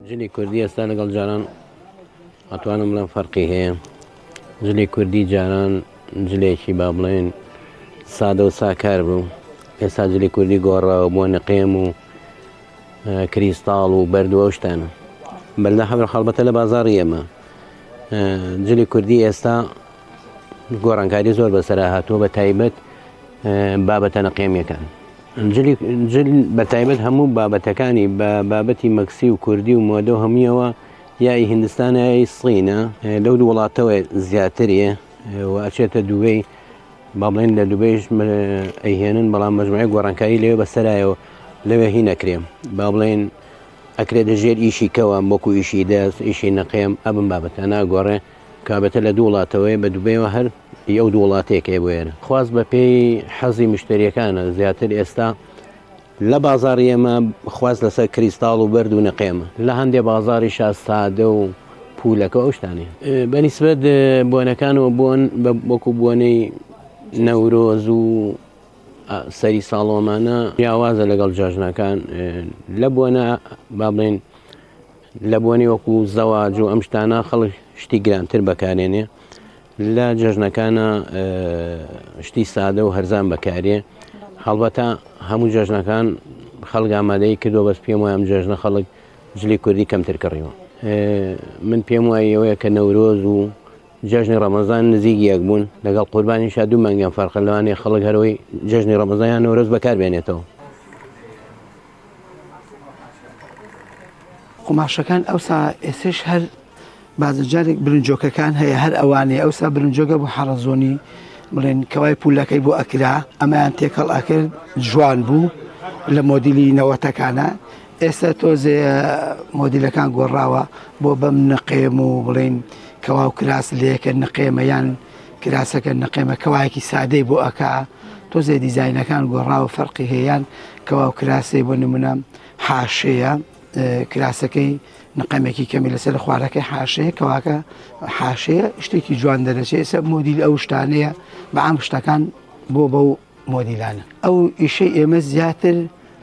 جلی کوردی ئێستا لەگەڵ جاران ئەتوانم بڵێم فەرقی هەیە. جلی کوردی جاران جلێکی با بڵێن سادە و ساکار بوو. ئێستا جلی کوردی گۆڕاوە بۆ نەقێم و کریستاڵ و بەردووە شتانە. بەلدا هەبر خەڵبەتە لە بازاڕی ئێمە جلی کوردی ئێستا گۆڕانکاری زۆر بەسەرا هاتووە بە تایبەت بابەتە نەقێمیەکان. جل بە تایبەت هەموو بابەتەکانی بە بابەتی مەکسی و کوردی و مۆدە و هەموویەوە یای هیندستانە یای سڵینە لەو دوو وڵاتەوە زیاترە و ئەچێتە دووبەی با بڵێن لە دووبەیش ئەیهێنن بەڵام مەجموعەی گۆڕانکاری لەوێ بەسەرایەوە لەوێ هی نەکرێم با بڵێن ئەکرێت دەژێر ئیشی کەوە وەکو ئیشی دەست ئیشی نەقێم ئەبم بابەتە ناگۆڕێ کابەتە لە دوو وڵاتەوەی بە دووبەیەوە هەر ئەو دوو وڵاتێکێ بۆێرە خواست بە پێی حەزی مشتریەکانە زیاتر ئێستا لە بازاڕی ئێمە خواست لەسەر کریستاڵ و بەرد و نەقێمە لە هەندێک بازاڕی سادە و پولەکە ئەو شتانی بەنیسبەت بۆنەکانەوە بۆن وەکو بۆنەی نەورۆز و سەری ساڵۆمانە جیاوازە لەگەڵ جاژنەکان لە بۆنە با بڵێن لە بۆنی وەکو زەواج و ئەم شتانە خەڵک شتی گرانتر بەکارێنێ لە جەژنەکانە شتی سادە و هەرزان بەکارێ هەڵبەتە هەموو جەژنەکان خەڵک ئامادەی کردو بەس پێم وایە ئەم جەژنە خەڵک جلی کوردی کەمتر کڕیەوە من پێم وایە ئەوەیە کە نەورۆز و جەژنی ڕەمەزان نزیک یەک بوون لەگەڵ قوربانیشا دوو مانگیان فەرقە لەوانەیە خەڵک هەرەوەی جەژنی ڕەمەزانیان نەورۆز بەکاربێنێتەوە. قماشەکان ئەوسا ئێسش هەر بازجارێک برنجۆکەکان هەیە هەر ئەوانەیە ئەوسا برنجۆکە بۆ حەڕەزۆنی بڵێن کەوای پولەکەی بۆ ئەکرا ئەمایان تێکەڵ ئەکرد جوان بوو لە مۆدیلی نەوەتەکانە ئێستا تۆزێ مۆدیلەکان گۆڕاوە بۆ بەم نەقێم و بڵێن کەواو کراس لەیەکە نەقێمە یان کراسەکە نەقێمە کەوایەکی سادەی بۆ ئەکا تۆزێ دیزاینەکان گۆڕاوە فەرقی هەیەیان کەواو کراسی بۆ نمونە حاشەیە کراسەکەی نەقەمێکی کەمی لەسەر خوارەکەی حاشەیە کەواکە حاشەیە شتێکی جوان دەرەچێت ئێستا مۆدیل ئەو شتانەیە بە عام شتەکان بۆ بەو مۆدیلانە ئەو ئیشەی ئێمە زیاتر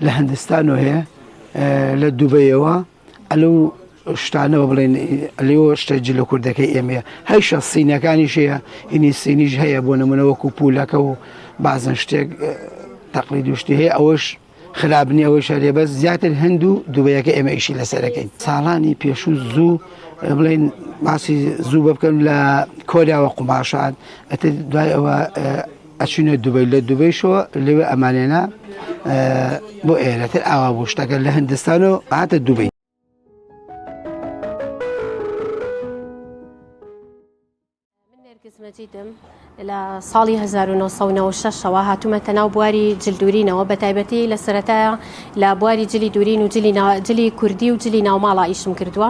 لە هەندستانەوە هەیە لە دووبەیەوە ئەلو شتانەوە بڵێن لێەوە شتە جلە کوردەکەی ئێمەیە هەیشە سینەکانیش هەیە هینی سینیش هەیە بۆ نمونە وەکو پولەکە و بازن شتێک تەقلید و شتی هەیە ئەوەش خراپنی ئەوەی شارێ بەس زیاتر هەند و دووبەیەکە ئێمە ئیشی لەسەرەکەین ساڵانی پێشوو زوو بڵێن باسی زوو بە بکەن لە کۆریاوە قوماشان ئەتر دوای ئەوە ئەچینە دووبەی لە دووبەیشەوە لەوێ ئەمانێنە بۆ ئێرەتر ئاوا بۆ شتەکە لە هەندستان و هاتە دووبەی. مەجیدم لە ساڵی 1996ەوە هاتوومەتە ناو بواری جلدورینەوە بە تایبەتی لە سەرەتایە لە بواری جلی دوورین و جلی کوردی و جلی ناوماڵە ئیشم کردووە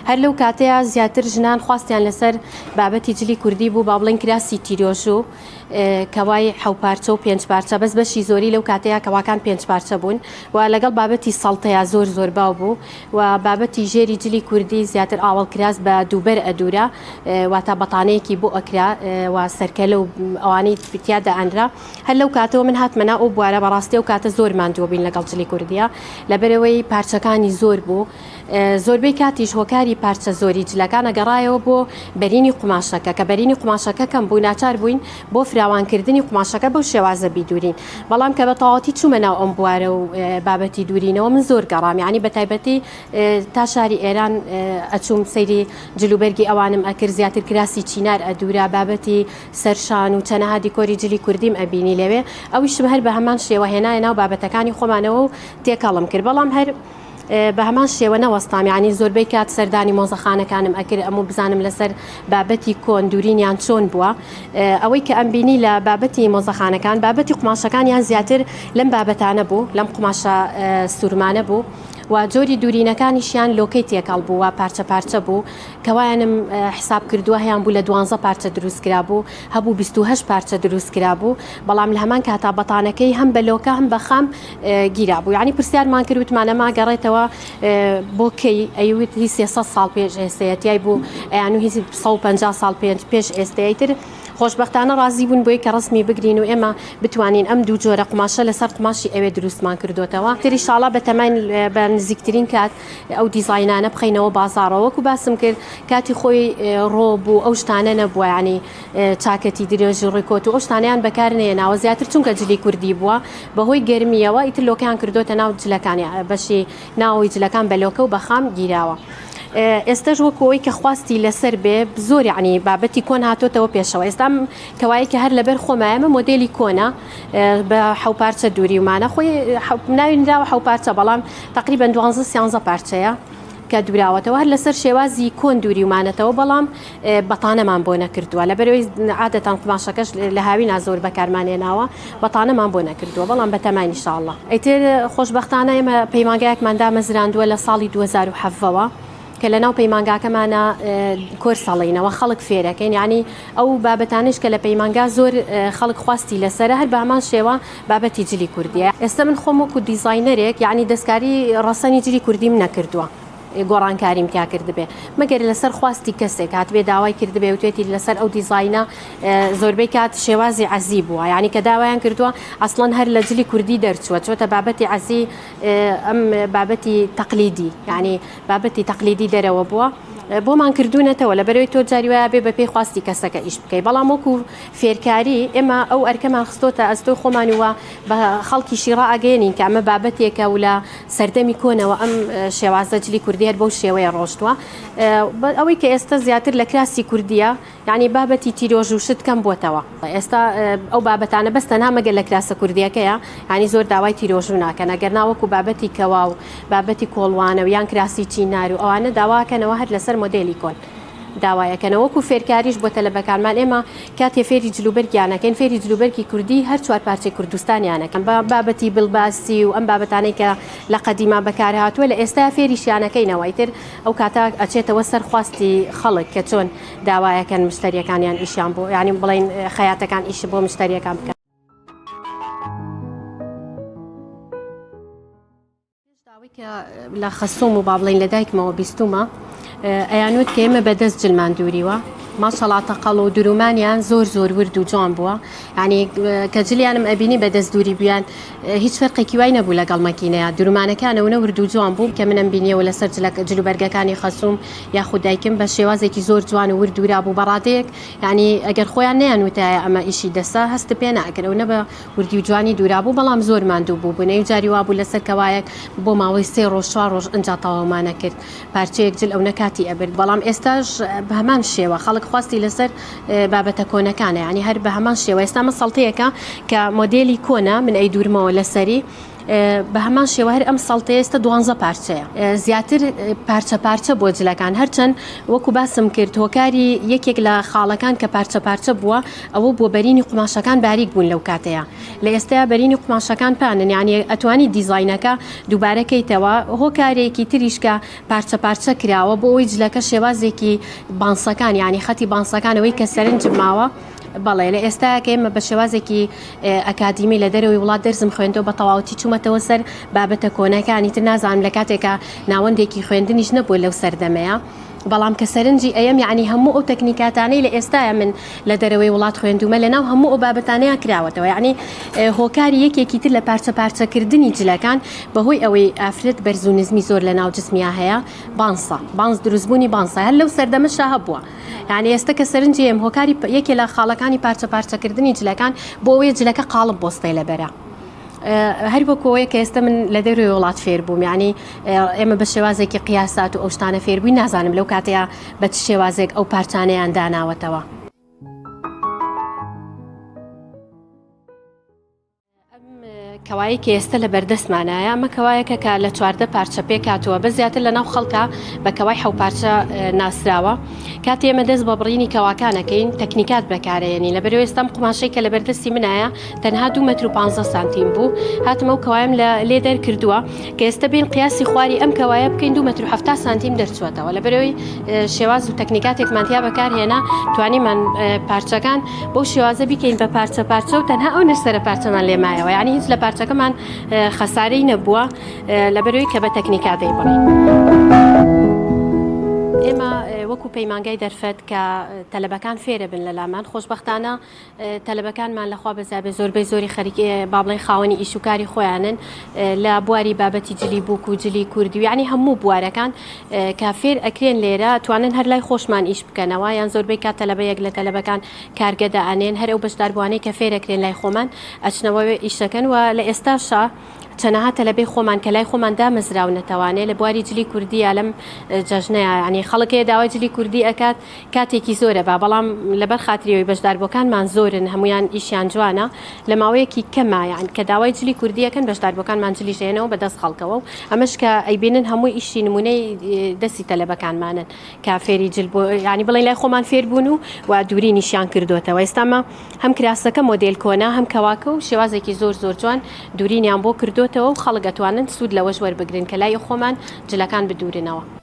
هەر لەو کاتەیە زیاتر ژنان خواستیان لەسەر بابەتی جلی کوردی بوو با بڵێن کراسی تیرۆش و کەوای حەوپارچە و پێنج پارچە بەس بەشی زۆری لەو کاتەیە کەواکان پێنج پارچە بوون و لەگەڵ بابەتی سەڵتەیە زۆر باو بوو و بابەتی ژێری جلی کوردی زیاتر ئاوەڵ کراس بە دووبەر ئەدورە واتە بەتانەیەکی بۆ ئەکرا و سەرکەلە و ئەوانەی تیادا ئەنرا هەر لەو کاتەوە من هاتمەنا ئەو بوارە بەڕاستی و کاتە زۆر ماندووە بین لەگەڵ جلی کوردیە لەبەرەوەی پارچەکانی زۆر بوو زۆربەی کاتیش هۆکاری پارچە زۆری جلەکانە گەڕایەوە بۆ بەرینی قماشەکە کە بەرینی قماشەکە کەم بوو ناچار بووین بۆ فراوانکردنی قماشەکە بەو شێوازە بیدورین بەڵام کە بە تەواوەتی چوومە ناو ئەم بوارە و بابەتی دوورینەوە من زۆر گەڕام یعنی بە تایبەتی تا شاری ئێران ئەچووم سەیری جلوبەرگی ئەوانم ئەکرد زیاتر کراسی چینار ئەدورا بابەتی سەرشان و چەنەها دیکۆری جلی کوردیم ئەبینی لەوێ ئەویشم هەر بە هەمان شێوە هێنایە ناو بابەتەکانی خۆمانەوە و تێکەڵم کرد بەڵام هەر بە هەمان شێوە نەوەستام یعنی زۆربەی کات سەردانی مۆزەخانەکانم ئەکرد ئەموو بزانم لەسەر بابەتی کۆن دوورینیان چۆن بووە ئەوەی کە ئەمبینی لە بابەتی مۆزەخانەکان بابەتی قماشەکانیان زیاتر لەم بابەتانە بوو لەم قماشە سوورمانە بوو و جۆری دوورینەکانیشیان لۆکەی تێکەڵ بوو و پارچە پارچە بوو کەوایانم حساب کردووە هەیان بوو لە 12 پارچە دروستکرا بوو هەبوو 28 پارچە دروستکرا بوو بەڵام لە هەمان کاتا بەتانەکەی هەم بە لۆکە هەم بە خام گیرا بوو یعنی پرسیارمان کرد وتمانەما گەڕێتەوە بۆ کەی ئەیوت هی 300 ساڵ پێش ئێستەیەتیای بوو یان هی 150 ساڵ پێش ئێستەیەتر خۆ خۆشبەختانە ڕازی بوون بۆی کە ڕسمی بگرین و ئێمە بتوانین ئەم دوو جۆرە قماشە لەسەر قماشی ئەوێ دروستمان کردوتەوە تری شاڵا بە تەمەین بە نزیکترین کات ئەو دیزاینانە بخینەوە بازاڕەوە وەکو باسم کرد کاتی خۆی ڕۆ بوو ئەو شتانە نەبووە ینی چاکەتی درێژی ڕێکۆت و ئەو شتانیان بەکارنێناوە زیاتر چونکە جلی کوردی بووە بەهۆی گەرمیەوە ئیتر لۆکیان کردوتە ناو جلەکانی بەشی ناوی جلەکان بەلۆکە و بەخام گیراوە. ئێستاش وەکەوەی کە خواستی لەسەر بێ زۆر عنی بابەتی کۆن هاتۆتەوە پێشەوە ئێستام کەوایەکە هەر لەبەر خۆمایەمە مۆدلی کۆنا بە حوپارچە دووری ومانە خۆی ناوینراوە حوپارچە بەڵام تقریبا 12 پارچەیە کە دوراوەتەوە هەر لەسەر شێوازی کۆن دووری ومانەتەوە بەڵام بەتانەمان بۆ نەکردووە لەبەرەوەی عادەتان قماشەکەش لە هاوی نازۆر بەکارمانێناوە بەتانەمان بۆ نەکردووە بەڵام بەتەمای ئینشاءڵڵا. ئەیتر خۆشبەختانە ئێمە پەیمانگایەکمان دامەزراندووە لە ساڵی 2007ەوە کە لە ناو پەیمانگاکەمانە کۆرسەڵینەوە خەڵک فێرەکەین ینی ئەو بابەتانش کە لە پەیمانگا زۆر خەڵک خواستی لەسرە هەر بەمان شێوە بابەتی جلی کوردیە. ئێستا من خۆم وەکو دیزاینەرێک یعنی دەستکاری ڕەسەنی جلی کوردیم نەکردووە گۆڕانکاریم تا کردبێ مەگەر لەسەر خواستی کەسێک هاتبێ داوای کردبێ وتێتی لەسەر ئەو دیزاینە زۆربەی کات شێوازی عەزی بووە یعنی کە داوایان کردووە ئەسڵەن هەر لە جلی کوردی دەرچووە چۆتە بابەتی عەزی ئەم بابەتی تەقلیدی یعنی بابەتی تەقلیدی دەرەوە بووە بۆمان کردوونەتەوە لە بەرەوەی تۆ جاریوایە بێ بە پێی خواستی کەسەکە ئیش بکەی بەڵام وەکو فێرکاری ئێمە ئەو ئەرکەمان خستۆتە ئەستۆ خۆمانیوە بە خەڵکیشی ڕائگەێنین کە ئەمە بابەتێکە و لە سەردەمی کۆنەوە ئەم شێوازە جلی کوردی هەر بەو شێوەیە ڕۆشتووە ئەوەی کە ئێستا زیاتر لە کراسی کوردیە یعنی بابەتی تیرۆژ و شت کەم بۆتەوە ئێستا ئەو بابەتانە بەستەنها مەگەر لە کراسە کوردیەکەیە ینی زۆر داوای تیرۆژوو ناکەن ئەگەر ناوەکو بابەتی کەوا و بابەتی کۆڵوانە و یان کراسی چینار و ئەوانە داواکەنەوە هەر لەسەر مۆدلی کۆن داوایەکەنەوەکو فێرکاریش بۆتە لە بەکارمان ئێمە کاتێ فێری جلوبەرگیانەکەین فێری جلوبەرگی کوردی هەر چوار پارچەی کوردستانیانەکەن بە بابەتی بڵباسی و ئەم بابەتانەی کە لە قەدیما بەکار هاتووە لە ئێستا فێریشیانەکەینەوەی تر ئەو کاتا ئەچێتەوە سەرخواستی خەڵک کە چۆن داوایەکەن مشتریەکانیان ئیشیان بۆ ینی بڵین خەیاتەکان ئیش بۆ مشتریەکان بکەن. کە لە خەسوم و با بڵین لە دایکمەوە بیستومە ئەیانوت کە ئێمە بەدەست جلمان دووریوە ماشەڵاتە قەڵ و درومانیان زۆر ورد و جوان بووە ینی کە جلیانم ئەبینی بەدەست دووری بیان هیچ فەرقێکی وای نەبوو لەگەڵ مەکینەیە درومانەکانەوە ورد و جوان بوو کە منم بینیەوە لەسەر جلوبەرگەکانی خەسوم یاخود دایکم بە شێوازێکی زۆر جوان و ورد دوورا بوو بەڕادەیەک ینی ئەگەر خۆیان نەیانوتایە ئەمە ئیشی دەستا هەست پێ ناکەنەوە نە بە وردی و جوانی دوورا بوو بەڵام زۆر ماندوو بوو بوونەی جاری وا بوو لەسەر کەوایەک بۆ ماوەی 3 ڕۆژ 4 ڕۆژ ئەنجا تەواومانە کرد پارچەیەک جل ئەو نەکاتی ئەبرد بەڵام ئێستاش بە هەمان شێوە خەڵک خواستی لەسەر بابەتە کۆنەکانە ینی هەر بە هەمان شێوە ئێستا مەسەڵتەیەکە کە مۆدێلی کۆنە من ئەی دوورمەوە لەسەری بە هەمان شێوە هەر ئەم سەڵتەیە ئێستا 12 پارچەیە زیاتر پارچە بۆ جلەکان هەرچەند وەکو باسم کرد هۆکاری یەکێک لە خاڵەکان کە پارچە بووە ئەوە بۆ بەرینی قماشەکان باریک بوون لەو کاتەیە لە ئێستا بەرینی قماشەکان پانن یعنی ئەتوانی دیزاینەکە دووبارەکەیتەوە هۆکارێکی تریشکە پارچە کراوە بۆ ئەوی جلەکە شێوازێکی بانسەکان ینی خەتی بانسەکانەوەی کە سەرنج ماوە بەڵێ لە ئێستاکە ئێمە بە شێوازێکی ئەکادیمی لە دەرەوەی وڵات دەرزم خوێندەوە بە تەواوەتی چوومەتەوە سەر بابەتە کۆنەکانی تر نازانم لە کاتێکە ناوەندێکی خوێندنیش نەبووە لەو سەردەمەیە بەڵام کە سەرنجی ئەم یعنی هەموو ئەو تەکنیکاتانەی لە ئێستاە من لە دەرەوەی وڵات خوێندومە لە ناو هەموو ئەو بابەتانەیە کراوەتەوە یعنی هۆکاری یەکێکی تر لە پارچەکردنی جلەکان بەهۆی ئەوەی ئافرەت بەرزونزمی زۆر لە ناو جسمیا هەیە بانس دروستبوونی بانسە هەر لەو سەردەمەشە هەبووە یعنی ئێستا کە سەرنجی ئەم هۆکاری یەکێ لە خاڵەکانی پارچەکردنی جلەکان بۆ ئەوەی جلەکە قاڵب بۆستەی لەبەرە هەر بۆکەوەی کە ئێستا من لە دەروی وڵات فێر بووم یعنی ئێمە بە شێوازێکی قیاسات و ئەو شتانە فێربووی نازانم لەو کاتەیە بە چ شێوازێک ئەو پارچانەیان داناوەتەوە. کەوایی کە ئێستا لە بەردەستمانایە ئەمە کەوایەکە کە لە 14 پارچە پێک هاتووە بە زیاتر لە ناو خەڵکە بە کەوای 7 پارچە ناسراوە کاتی ئێمە دەست بە بڕینی کەواکانەکەین تەکنیکات بەکارێنی لە بەرەوەی ئێستام قماشەی کە لە بەردەستی منایە تەنها 2 متر و 15 سانتیم بوو هاتمە و کەوایم لێ دەرکردووە کە ئێستا بین قیاسی خواری ئەم کەوایە بکەین 2 متر و 70 سانتیم دەرچوەتەوە لە بەرەوەی شێواز و تەکنیکاتێکمانتیا بەکارهێنا توانیمان پارچەکان بەو شێوازە بیکەین بە پارچە و تەنها ئەو نەسەرە پارچەمان لێمایەوە یعنی هیچ لە پارچەکەمان خەسارەی نەبووە لە بەرەوەی کە بە تەکنیکات دەیبڕین. ئێمە وەکو پەیمانگای دەرفەت کە تەلەبەکان فێرە بن لە لامان خۆشبەختانە تەلەبەکانمان لەخوا بەزابێ زۆربەی زۆری خەریکی با بڵێن خاوەنی ئیشوکاری خۆیانن لە بواری بابەتی جلی بووک و جلی کوردی و یعنی هەموو بوارەکان کە فێر ئەکرێن لێرە توانن هەر لای خۆشمان ئیش بکەنەوە یان زۆربەی کات تەلەبەیەک لە تەلەبەکان کارگەدە ئەنێن هەر ئەو بەشداربوانەی کە فێرەکرێن لای خۆمان ئەچنەوە ئیشەکەن و لە ئێستاشا چەنەها تەلەبەی خۆمان کە لای خۆمان دامەزراو نەتەوانێت لە بواری جلی کوردی لەم جەژنەیە ینی خەڵکێ داوای جلی کوردی ئەکات کاتێکی زۆرە بە بەڵام لەبەر خاتریەوەی بەشداربووەکانمان زۆرن هەمویان ئیشیان جوانە لە ماوەیەکی کەمایان کە داوای جلی کوردیەکەن بەشداربووەکانمان جلی ژێنەوە بەدەست خەڵکەوە و ئەمەش کە ئەیبینن هەموو ئیشی نمونەی دەستی تەلەبەکانمانن کە فێری جل بۆ ینی بڵێن لای خۆمان فێر بوون و دووری نیشیان کردوتەوە ئێستامە هەم کراسەکە مۆدێل کۆنا هەم کەواکە و شێوازێکی زۆر جوان دوورینیان بۆ کردوتەوە و خەڵک دەتوانن سوود لەوەش وەربگرن کە لای خۆمان جلەکان بدورنەوە.